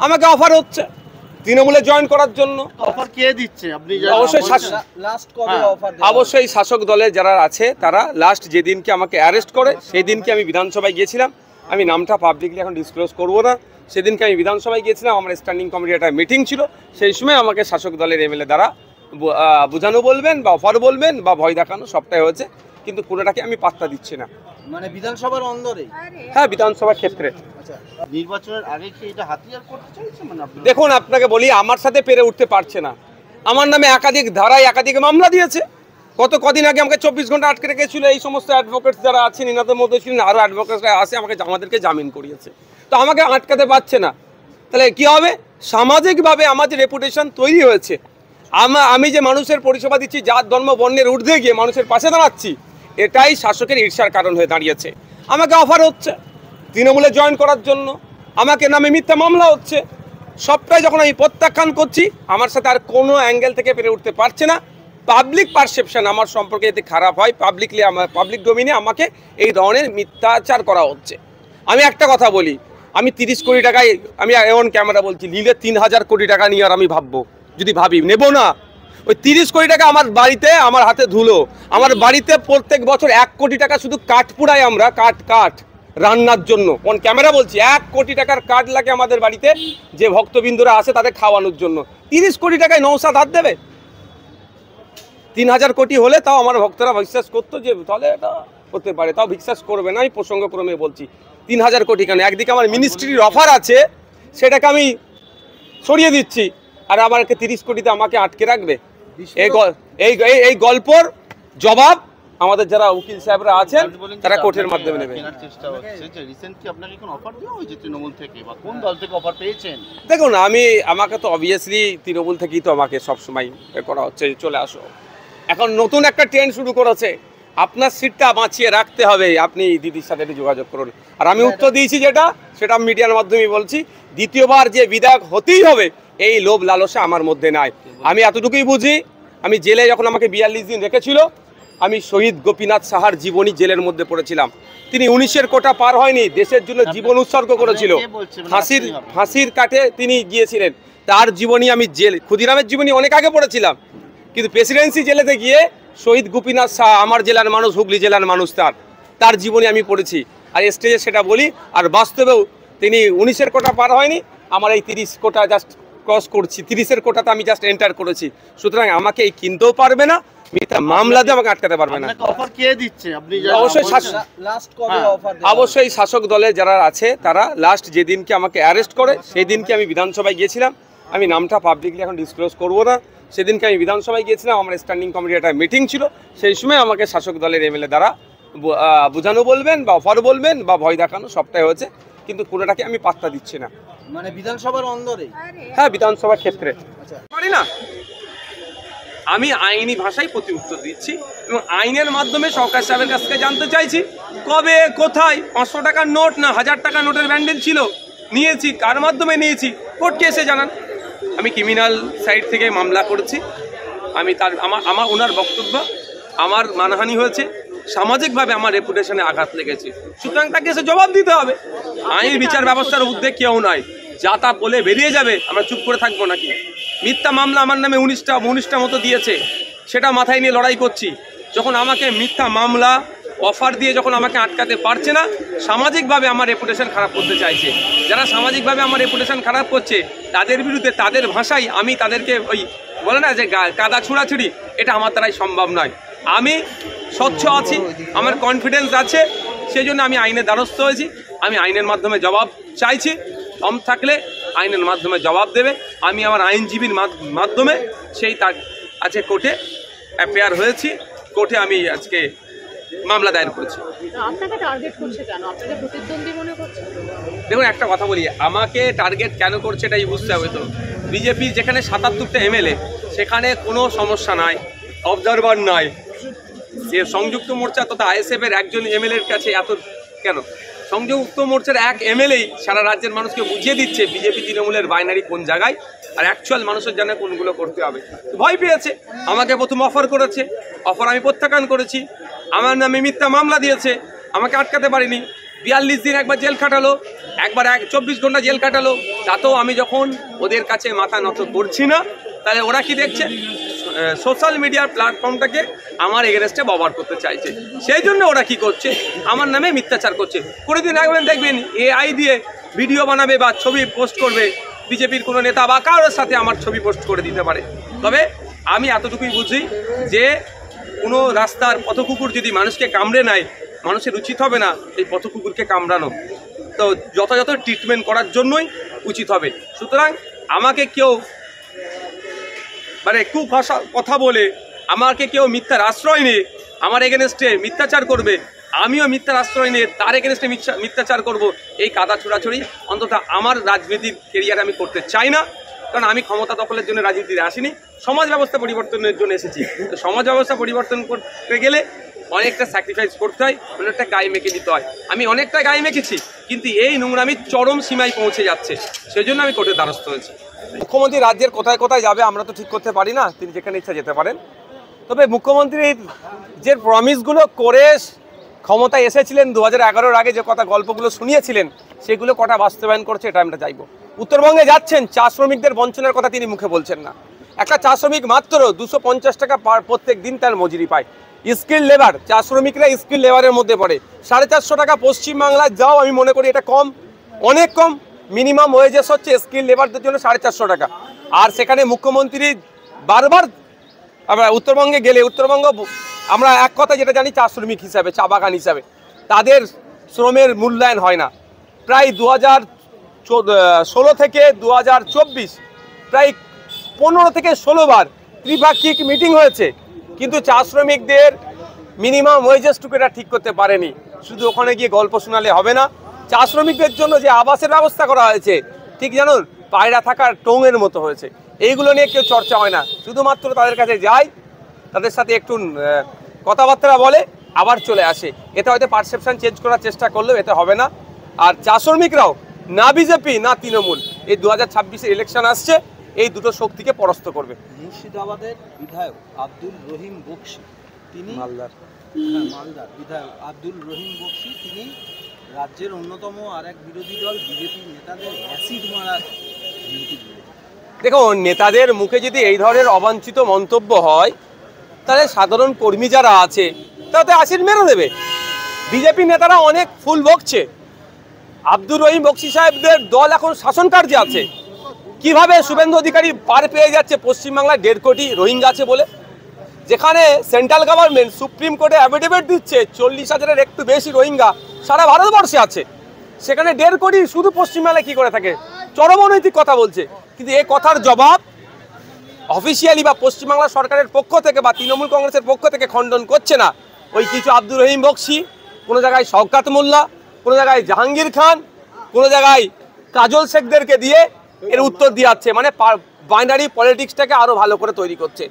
আমাকে অফার হচ্ছে তৃণমূলে জয়েন করার জন্য। অফার কে দিচ্ছে আপনি? অবশ্যই শাসক দলে যারা আছে তারা লাস্ট যেদিনকে আমাকে অ্যারেস্ট করে সেই দিনকে আমি বিধানসভায় গিয়েছিলাম। আমি নামটা পাবলিকলি এখন ডিসক্লোজ করবো না। সেদিনকে আমি বিধানসভায় গিয়েছিলাম, আমার স্ট্যান্ডিং কমিটির একটা মিটিং ছিল। সেই সময় আমাকে শাসক দলের এমএলএ দ্বারা বোঝানো বলবেন বা অফার বলবেন বা ভয় দেখানো সবটাই হয়েছে, কিন্তু কোনোটাকে আমি পাত্তা দিচ্ছি না। মানে বিধানসভার অন্দরে? হ্যাঁ, বিধানসভার ক্ষেত্রে। নির্বাচনের আগে কি এটা হাতিয়ার করতে চাইছে? মানে দেখুন, আপনাকে বলি, আমার সাথে পেরে উঠতে পারছে না। আমার নামে একাধিক ধারায় একাধিক মামলা দিয়েছে। কদিন আগে আমাকে 24 ঘন্টা আটকে রেখেছিল। এই সমস্ত অ্যাডভোকেটস যারা আছেন, ইনাদের মধ্যে ছিলেন আরও অ্যাডভোকেটসরা আসে, আমাদেরকে জামিন করিয়েছে। তো আমাকে আটকাতে পারছে না। তাহলে কি হবে? সামাজিকভাবে আমার যে রেপুটেশন তৈরি হয়েছে, আমি যে মানুষের পরিষেবা দিচ্ছি, জাত ধর্ম বর্ণের ঊর্ধ্বে গিয়ে মানুষের পাশে দাঁড়াচ্ছি, এটাই শাসকের ঈর্ষার কারণ হয়ে দাঁড়িয়েছে। আমাকে অফার হচ্ছে তৃণমূলে জয়েন করার জন্য, আমাকে নামে মিথ্যা মামলা হচ্ছে। সবটাই যখন আমি প্রত্যাখ্যান করছি, আমার সাথে আর কোনো অ্যাঙ্গেল থেকে পেরে উঠতে পারছে না। পাবলিক পারসেপশন আমার সম্পর্কে এতে খারাপ হয়, পাবলিক ডোমিনে আমাকে এই ধরনের মিথ্যাচার করা হচ্ছে। আমি একটা কথা বলি, আমি 30 কোটি টাকায়, আমি এমন ক্যামেরা বলছি, নিলে 3000 কোটি টাকা নিয়ে আর আমি ভাববো, যদি ভাবি নেব না। ওই 30 কোটি টাকা আমার বাড়িতে, আমার হাতে ধুলো। আমার বাড়িতে প্রত্যেক বছর 1 কোটি টাকা শুধু কাঠ পুড়াই আমরা, কাঠ রান্নার জন্য। কোন ক্যামেরা বলছি, 1 কোটি টাকার কাঠ লাগে আমাদের বাড়িতে, যে ভক্তবিন্দুরা আসে তাদের খাওয়ানোর জন্য। 30 কোটি টাকায় নৌসাদ হাত দেবে? 3000 কোটি হলে তাও আমার ভক্তরা বিশ্বাস করতো যে তাহলে এটা হতে পারে, তাও বিশ্বাস করবে না। আমি প্রসঙ্গক্রমে বলছি 3000 কোটি কেন? একদিকে আমার মিনিস্ট্রির অফার আছে, সেটাকে আমি সরিয়ে দিচ্ছি, আর আমাকে 30 কোটিতে আমাকে আটকে রাখবে? এই গল্পর জবাব আমাদের যারা উকিল সাহেবরা আছেন তারা কোর্টের মাধ্যমে নেবে। দেখুন, আমাকে তো অবভিয়াসলি তৃণমূল থেকেই তো আমাকে সবসময় করা হচ্ছে, চলে আসো। এখন নতুন একটা ট্রেন্ড শুরু করেছে, আপনার সিটটা বাঁচিয়ে রাখতে হবে, আপনি দিদির সাথে যোগাযোগ করুন। আর আমি উত্তর দিয়েছি সেটা মিডিয়ার মাধ্যমে বলছি, দ্বিতীয়বার যে বিধায়ক হতেই হবে এই লোভ লালসা আমার মধ্যে নাই। আমি এতটুকুই বুঝি, আমি জেলে যখন আমাকে 42 দিন রেখেছিল, আমি শহীদ গোপীনাথ সাহার জীবনী জেলের মধ্যে পড়েছিলাম। তিনি 19-এর কোটা পার হয়নি, দেশের জন্য জীবন উৎসর্গ করেছিল। ফাঁসির কাঠে তিনি গিয়েছিলেন, তার জীবনী আমি ক্ষুদিরামের জীবনী অনেক আগে পড়েছিলাম, কিন্তু প্রেসিডেন্সি জেলেতে গিয়ে শহীদ গোপীনাথ সাহা, আমার জেলার মানুষ, হুগলি জেলার মানুষ, তার জীবনী আমি পড়েছি। আর স্টেজে সেটা বলি, আর বাস্তবেও তিনি 19-এর কোটা পার হয়নি, আমার এই 30 কোটা জাস্ট ক্রস করছি, 30-এর কোটাতে আমি জাস্ট এন্টার করেছি। সুতরাং আমাকে এই কিনতেও পারবে না, মিথ্যা মামলা দিয়ে আমাকে আটকাতে পারবে না। অবশ্যই শাসক দলে যারা আছে তারা লাস্ট যেদিনকে আমাকে অ্যারেস্ট করে সেই দিনকে আমি বিধানসভায় গিয়েছিলাম। আমি নামটা পাবলিকলি এখন ডিসক্লোজ করবো না। সেদিনকে আমি বিধানসভায় গিয়েছিলাম, আমার স্ট্যান্ডিং কমিটির একটা মিটিং ছিল। সেই সময় আমাকে শাসক দলের এমএলএ দ্বারা বোঝানো বলবেন বা অফার বলবেন বা ভয় দেখানো সবটাই হয়েছে, কিন্তু কোনোটাকে আমি পাত্তা দিচ্ছি না। মানে বিধানসভার অন্দরে? হ্যাঁ, বিধানসভার ক্ষেত্রে। পারি না, আমি আইনি ভাষায় প্রতি উত্তর দিচ্ছি এবং আইনের মাধ্যমে সরকার সাহেবের কাছ থেকে জানতে চাইছি, কবে, কোথায় 500 টাকার নোট না 1000 টাকার নোটের ব্যান্ডেল ছিল, নিয়েছি, কার মাধ্যমে নিয়েছি, কোর্টকে এসে জানান। আমি ক্রিমিনাল সাইড থেকে মামলা করেছি। আমি আমার ওনার বক্তব্য, আমার মানহানি হয়েছে, সামাজিকভাবে আমার রেপুটেশনে আঘাত লেগেছে, সুতরাং তাকে এসে জবাব দিতে হবে। আইন বিচার ব্যবস্থার ঊর্ধ্বে কেউ নয়, যা তা বলে বেরিয়ে যাবে, আমরা চুপ করে থাকবো নাকি? মিথ্যা মামলা আমার নামে 19টা মতো দিয়েছে, সেটা মাথায় নিয়ে লড়াই করছি। যখন আমাকে মিথ্যা মামলা অফার দিয়ে যখন আমাকে আটকাতে পারছে না, সামাজিকভাবে আমার রেপুটেশন খারাপ করতে চাইছে। যারা সামাজিকভাবে আমার রেপুটেশন খারাপ করছে তাদের বিরুদ্ধে, তাদের ভাষায় আমি তাদেরকে ওই বলে না যে কাদা ছুড়াছুড়ি, এটা আমার দ্বারাই সম্ভব নয়। আমি স্বচ্ছ আছি, আমার কনফিডেন্স আছে, সেই জন্য আমি আইনের দ্বারস্থ হয়েছি। আমি আইনের মাধ্যমে জবাব চাইছি, দম থাকলে আইনের মাধ্যমে জবাব দেবে। আমি আমার আইনজীবীর মাধ্যমে সেই তার আজকে কোর্টে অ্যাপেয়ার হয়েছি, কোর্টে আমি আজকে মামলা দায়ের করেছি। দেখুন, একটা কথা বলি, আমাকে টার্গেট কেন করছে এটাই বুঝতে হবে। তো বিজেপি যেখানে 77টা এমএলএ, সেখানে কোনো সমস্যা নাই, অবজারভার নাই। যে সংযুক্ত মোর্চা তথা আইএসএফের একজন এমএলএর কাছে এত কেন? সংযুক্ত মোর্চার এক এমএলএই সারা রাজ্যের মানুষকে বুঝিয়ে দিচ্ছে বিজেপি তৃণমূলের বাইনারি কোন জায়গায়, আর অ্যাকচুয়াল মানুষের জন্য কোনগুলো করতে হবে। ভয় পেয়েছে, আমাকে প্রথম অফার করেছে, অফার আমি প্রত্যাখ্যান করেছি। আমার নামে মিথ্যা মামলা দিয়েছে, আমাকে আটকাতে পারিনি। 42 দিন একবার জেল খাটালো, একবার 24 ঘন্টা জেল কাটালো, তাতেও আমি যখন ওদের কাছে মাথা নত করছি না, তাহলে ওরা কি দেখছে, সোশ্যাল মিডিয়ার প্ল্যাটফর্মটাকে আমার এগেনস্টে ব্যবহার করতে চাইছে। সেই জন্য ওরা কি করছে, আমার নামে মিথ্যাচার করছে। কোনোদিন দেখবেন এআই দিয়ে ভিডিও বানাবে বা ছবি পোস্ট করবে, বিজেপির কোনো নেতা বা কারোর সাথে আমার ছবি পোস্ট করে দিতে পারে। তবে আমি এতটুকুই বুঝি যে কোনো রাস্তার পথকুকুর যদি মানুষকে কামড়ে নেয়, মানুষের উচিত হবে না এই পথকুকুরকে কামড়ানো, তো যথাযথ ট্রিটমেন্ট করার জন্যই উচিত হবে। সুতরাং আমাকে কেউ মানে কুভাষা কথা বলে, আমাকে কেউ মিথ্যার আশ্রয় নিয়ে আমার এগেনস্টে মিথ্যাচার করবে, আমিও মিথ্যার আশ্রয় নিয়ে তার এগেনস্টে মিথ্যাচার করব, এই কাদা ছুড়াছুড়ি অন্তত আমার রাজনীতির কেরিয়ার আমি করতে চাই না। কারণ আমি ক্ষমতা দখলের জন্য রাজনীতিতে আসিনি, সমাজ ব্যবস্থা পরিবর্তনের জন্য এসেছি। তো সমাজ ব্যবস্থা পরিবর্তন করতে গেলে অনেকটা স্যাক্রিফাইস করতে হয়, অনেকটা গায়ে মেখে দিতে হয়। আমি অনেকটা গায়ে মেখেছি, কিন্তু এই নোংরামি চরম সীমায় পৌঁছে যাচ্ছে, সেজন্য আমি কোর্টের দ্বারস্থ হয়েছি। মুখ্যমন্ত্রী রাজ্যের কোথায় কোথায় যাবে আমরা তো ঠিক করতে পারি না, তিনি যেখানে ইচ্ছা যেতে পারেন। তবে মুখ্যমন্ত্রীর যে প্রমিসগুলো করে ক্ষমতায় এসেছিলেন 2011-এর আগে, যে কথা গল্পগুলো শুনিয়েছিলেন, সেগুলো কটা বাস্তবায়ন করছে এটা আমরা চাইবো। উত্তরবঙ্গে যাচ্ছেন, চা শ্রমিকদের বঞ্চনার কথা তিনি মুখে বলছেন না। একটা চা শ্রমিক মাত্র 250 টাকা প্রত্যেক দিন তার মজুরি পায়। স্কিল লেবার, চা শ্রমিকরা স্কিল লেবারের মধ্যে পড়ে। 450 টাকা পশ্চিমবাংলায় যাও, আমি মনে করি এটা কম, অনেক কম। মিনিমাম ওয়েজেস হচ্ছে স্কিল লেবারদের জন্য 450 টাকা। আর সেখানে মুখ্যমন্ত্রী বারবার, আমরা উত্তরবঙ্গে গেলে উত্তরবঙ্গ, আমরা এক কথা যেটা জানি, চা শ্রমিক হিসাবে, চা বাগান হিসাবে তাদের শ্রমের মূল্যায়ন হয় না। প্রায় 2016 থেকে 2024 প্রায় 15 থেকে 16 বার ত্রিপাক্ষিক মিটিং হয়েছে, কিন্তু চা শ্রমিকদের মিনিমাম ওয়েজেসটুকু এটা ঠিক করতে পারেনি। শুধু ওখানে গিয়ে গল্প শোনালে হবে না। চা শ্রমিকদের জন্য যে আবাসের ব্যবস্থা করা হয়েছে, ঠিক জানুন পায়রা থাকার টোঙের মতো হয়েছে। এইগুলো নিয়ে কেউ চর্চা হয় না, শুধুমাত্র তাদের কাছে যায়, তাদের সাথে একটু কথাবার্তা বলে, আবার চলে আসে। এতে হয়তো পারসেপশন চেঞ্জ করার চেষ্টা করলেও এতে হবে না। আর চা শ্রমিকরাও না বিজেপি না তৃণমূল, এই 2026-এর ইলেকশন আসছে, এই দুটো শক্তিকে পরাস্ত করবে। মুর্শিদাবাদের বিধায়ক আব্দুল রহিম বক্সি, তিনি মালদার বিধায়ক আব্দুল রহিম বক্সি, তিনি রাজ্যের অন্যতম আর এক বিরোধী দল বিজেপি নেতাদের অ্যাসিড মারার হুমকি দিলেন। দেখুন, নেতাদের মুখে যদি এই ধরনের অবাঞ্ছিত মন্তব্য হয়, তাহলে সাধারণ কর্মী যারা আছে তারা তো অ্যাসিড মেরে দেবে। বিজেপি নেতারা অনেক ফুল বকছে। আব্দুল রহিম বক্সি সাহেবদের দল এখন শাসন কার্যে আছে। কিভাবে শুভেন্দু অধিকারী পার পেয়ে যাচ্ছে পশ্চিমবাংলায় 1.5 কোটি রোহিঙ্গা আছে বলে, যেখানে সেন্ট্রাল গভর্নমেন্ট সুপ্রিম কোর্টে অ্যাফিডেভিট দিচ্ছে 40,000-এর একটু বেশি রোহিঙ্গা সারা ভারতবর্ষে আছে, সেখানে 1.5 কোটি শুধু পশ্চিমবাংলায় কি করে থাকে, চরম অনৈতিক কথা বলছে। কিন্তু এই কথার জবাব অফিসিয়ালি বা পশ্চিমবাংলা সরকারের পক্ষ থেকে বা তৃণমূল কংগ্রেসের পক্ষ থেকে খণ্ডন করছে না। ওই কিছু আব্দুল রহিম বক্সি, কোনো জায়গায় শওকত মোল্লা, কোনো জায়গায় জাহাঙ্গীর খান, কোনো জায়গায় কাজল শেখদেরকে দিয়ে এর উত্তর দিয়ে যাচ্ছে, মানে বাইনারি পলিটিক্সটাকে আরো ভালো করে তৈরি করছে।